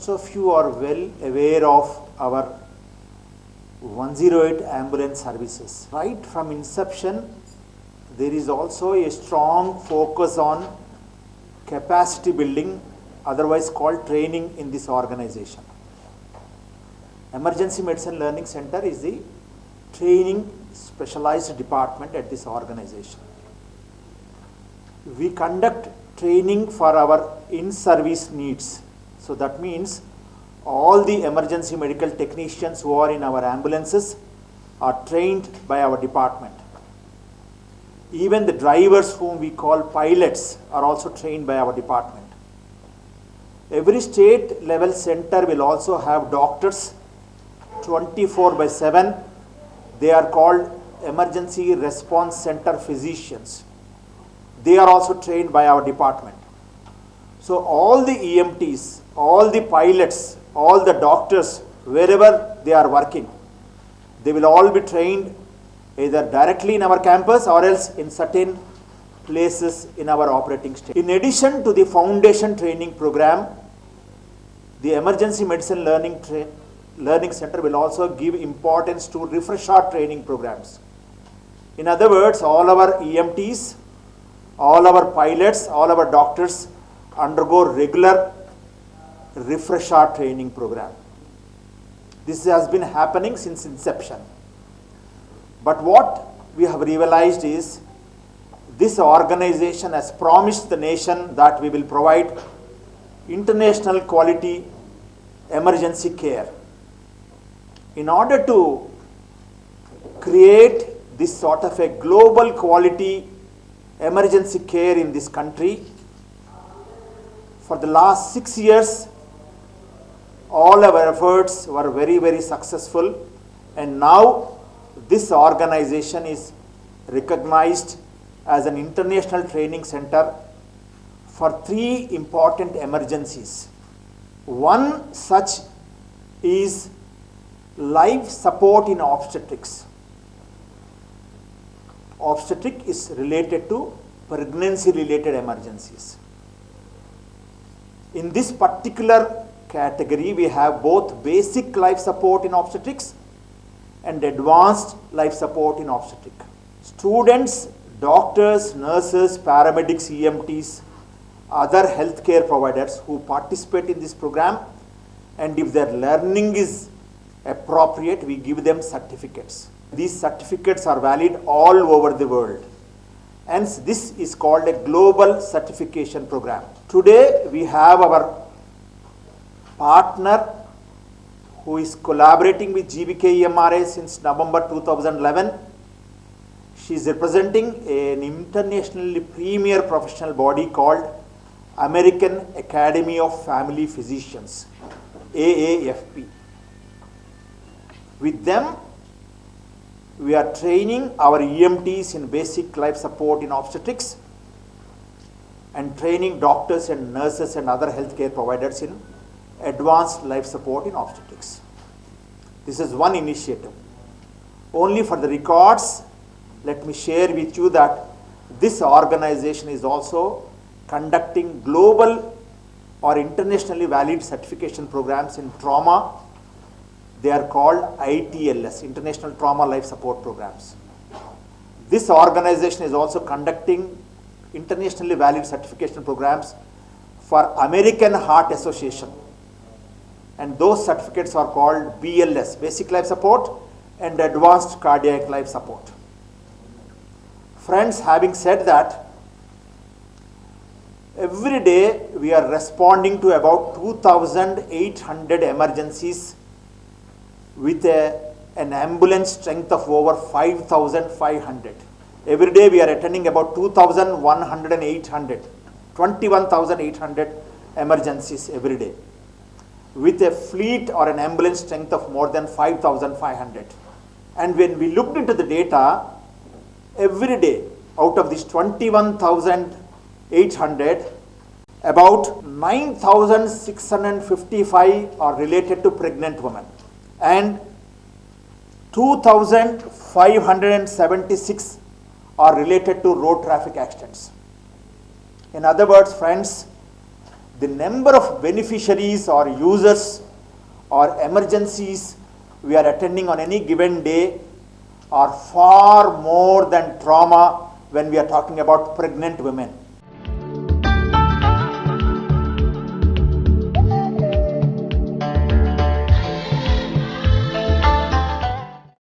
most of you are well aware of our 108 ambulance services. Right from inception, there is also a strong focus on capacity building, otherwise called training, in this organization. Emergency Medicine Learning Center is the training specialized department at this organization. We conduct training for our in-service needs. So that means all the emergency medical technicians who are in our ambulances are trained by our department. Even the drivers, whom we call pilots, are also trained by our department. Every state level center will also have doctors 24/7. They are called emergency response center physicians. They are also trained by our department. So all the EMTs, all the pilots, all the doctors, wherever they are working, they will all be trained either directly in our campus or else in certain places in our operating state. In addition to the foundation training program, the Emergency Medicine Learning Center will also give importance to refresher training programs. In other words, all our EMTs, all our pilots, all our doctors undergo regular refresher training program. This has been happening since inception. But what we have realized is this organization has promised the nation that we will provide international quality emergency care. In order to create this sort of a global quality emergency care in this country, for the last 6 years, all our efforts were very, very successful, and now this organization is recognized as an international training center for 3 important emergencies. One such is life support in obstetrics. Obstetric is related to pregnancy related emergencies. In this particular category, we have both basic life support in obstetrics and advanced life support in obstetric. Students, doctors, nurses, paramedics, EMTs, other healthcare providers who participate in this program, and if their learning is appropriate, we give them certificates. These certificates are valid all over the world. Hence, this is called a global certification program. Today, we have our partner who is collaborating with GBK EMRA since November 2011. She is representing an internationally premier professional body called American Academy of Family Physicians, AAFP. With them, we are training our EMTs in basic life support in obstetrics and training doctors and nurses and other healthcare providers in advanced life support in obstetrics. This is one initiative. Only for the records, let me share with you that this organization is also conducting global or internationally valid certification programs in trauma. They are called ITLS, International Trauma Life Support Programs. This organization is also conducting internationally valid certification programs for American Heart Association. And those certificates are called BLS, Basic Life Support, and Advanced Cardiac Life Support. Friends, having said that, every day we are responding to about 2,800 emergencies with an ambulance strength of over 5,500. Every day we are attending about 21,800 emergencies every day, with a fleet or an ambulance strength of more than 5,500. And when we looked into the data, every day out of these 21,800, about 9,655 are related to pregnant women, and 2,576 are related to road traffic accidents. In other words, friends, the number of beneficiaries or users or emergencies we are attending on any given day are far more than trauma when we are talking about pregnant women.